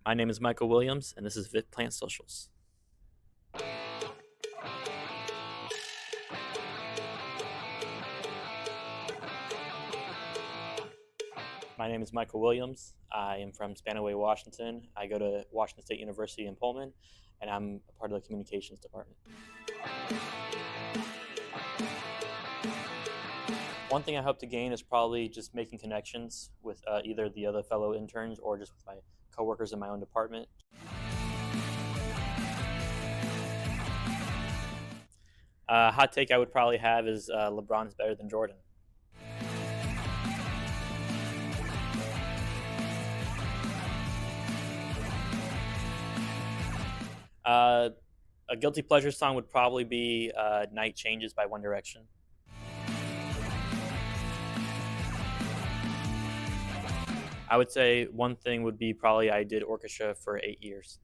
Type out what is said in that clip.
My name is Michael Williams, and this is Vit Plant Socials. My name is Michael Williams. I am from Spanaway, Washington. I go to Washington State University in Pullman, and I'm a part of the communications department. One thing I hope to gain is probably just making connections with either the other fellow interns or just with my coworkers in my own department. Hot take I would probably have is LeBron's better than Jordan. Uh, a guilty pleasure song would probably be "Night Changes" by One Direction. I would say one thing would be probably I did orchestra for 8 years.